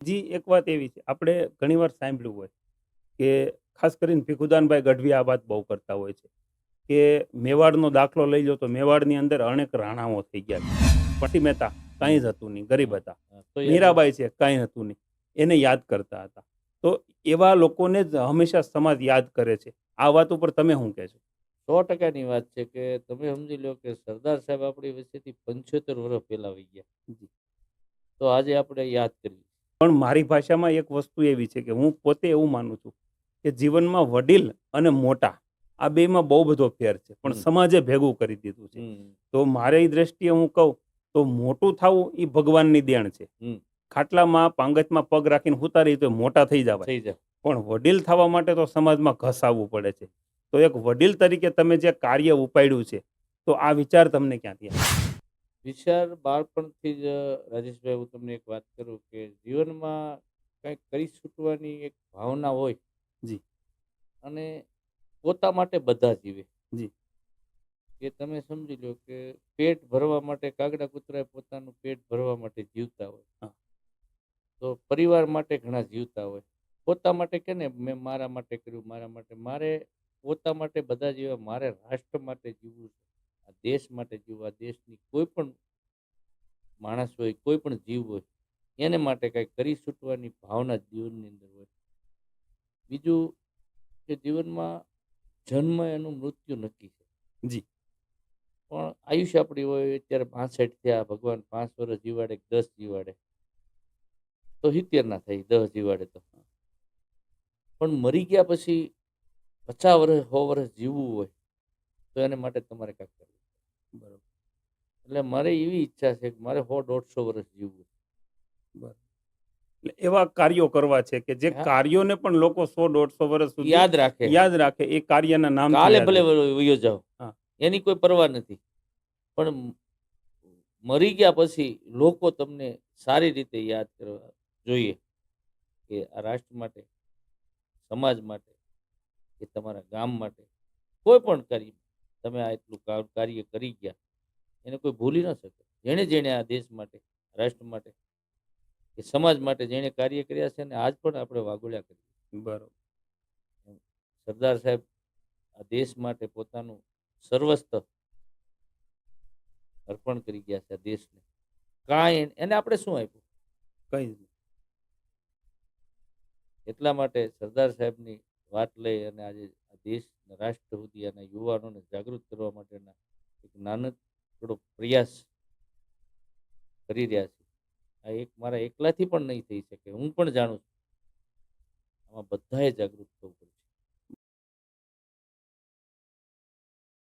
જી એક વાત એવી છે, આપણે ઘણીવાર સાંભળ્યું હોય કે ખાસ કરીને ભીખુદાનભાઈ ગઢવી આ વાત બહુ કરતા હોય છે કે મેવાડનો દાખલો લઈ લો તો મેવાડની અંદર અનેક રાણાઓ થઈ ગયા છે. પટી મહેતા હમ, કાંઈ જ હતું નહીં, ગરીબ હા, હતા. હા, તો યાદ આવે. મીરાબાઈ છે, કાંઈ હતું નહીં, એને યાદ કરતા હતા. તો એવા લોકોને જ હંમેશા સમાજ યાદ કરે છે. આ વાત ઉપર તમે શું કહેશો? 100% વાત છે કે તમે સમજી લો કે સરદાર સાહેબ આપણી વચ્ચેથી 75 વર્ષ પહેલા વહી ગયા, જી. તો આજે આપણે યાદ કરીએ. પણ મારી ભાષામાં એક વસ્તુ એવી છે કે હું પોતે એવું માનું છું કે જીવનમાં વડીલ અને મોટા આ બેમાં બહુ બધો ફેર છે, પણ હમ, સમાજે ભેગું કરી દીધું છે. હમ, તો મારી દ્રષ્ટિએ હું કહું તો મોટું થવું એ ભગવાનની દેણ છે. હમ, ખાટલામાં પાંગતમાં પગ રાખીને ઉતારી તો મોટા થઈ જવાય, થઈ જાય. પણ વડીલ થવા માટે તો સમાજમાં ઘસાવવું પડે છે. તો એક વડીલ તરીકે તમે જે કાર્ય ઉપાડ્યું છે, તો આ વિચાર તમને ક્યાંથી આવ્યો? વિચાર બાળપણથી જ રાજેશભાઈ, હું તમને એક વાત કરું કે જીવનમાં કંઈક કરી છૂટવાની એક ભાવના હોય જી. અને પોતા માટે બધા જીવે. જી. કે તમે સમજી લો કે પેટ ભરવા માટે કાગડા કૂતરા પોતાનું પેટ ભરવા માટે જીવતા હોય, હા. તો પરિવાર માટે ઘણા જીવતા હોય. પોતા માટે કે ને મેં મારા માટે કર્યું, મારા માટે, મારે પોતા માટે બધા જીવ્યા, મારે રાષ્ટ્ર માટે જીવવું છે, આ દેશ માટે જીવવું, આ દેશની કોઈ પણ માણસ હોય, કોઈ પણ જીવ હોય, એને માટે કંઈક કરી છૂટવાની ભાવના જીવનની અંદર હોય. બીજું કે જીવનમાં જન્મ એનું મૃત્યુ નક્કી છે, જી. પણ આયુષ્ય આપણી હોય અત્યારે 65 થયા, ભગવાન 5 વર્ષ જીવાડે કે 10 જીવાડે, તો 70 ના થાય, 10 જીવાડે તો. પણ મરી ગયા પછી 50 વર્ષ 100 વર્ષ જીવવું હોય તો એને માટે તમારે કાંઈક કરવું. બરોબર. એટલે મારે એવી ઈચ્છા છે કે મારે 100-150 વર્ષ જીવવું. બરોબર. એટલે એવા કાર્યો કરવા છે કે જે હા, કાર્યોને પણ લોકો 100-150 વર્ષ સુધી યાદ રાખે. યાદ રાખે, એ કાર્યના નામથી કાલે યાદ ભલે રાખે. વયો જાઓ, હા. એની કોઈ પરવા નથી, પણ મરી ગયા પછી લોકો તમને સારી રીતે યાદ કરવા જોઈએ કે આ રાષ્ટ્ર માટે, સમાજ માટે, કે તમારા ગામ માટે, કોઈ પણ કાર્ય તમે આ એટલું કાર્ય કરી ગયા, એને કોઈ ભૂલી ન શકે. જેણે જેણે આ દેશ માટે, રાષ્ટ્ર માટે કે સમાજ માટે જેણે કાર્ય કર્યા છે ને આજ પણ આપણે વાગોળ્યા કરીએ. બરોબર. એમ સરદાર સાહેબ આ દેશ માટે પોતાનું સર્વસ્વ અર્પણ કરી ગયા છે આ દેશને. કાંઈ એને આપણે શું આપ્યું? કઈ જ નહીં. એટલા માટે સરદાર સાહેબની વાત લઈ અને આજે આ દેશ રાષ્ટ્ર સુધી અને યુવાનોને જાગૃત કરવા માટેના એક નાનકડો પ્રયાસ કરી રહ્યા છે. આ એક મારા એકલાથી પણ નહીં થઈ શકે, હું પણ જાણું છું. આમાં બધાએ જાગૃત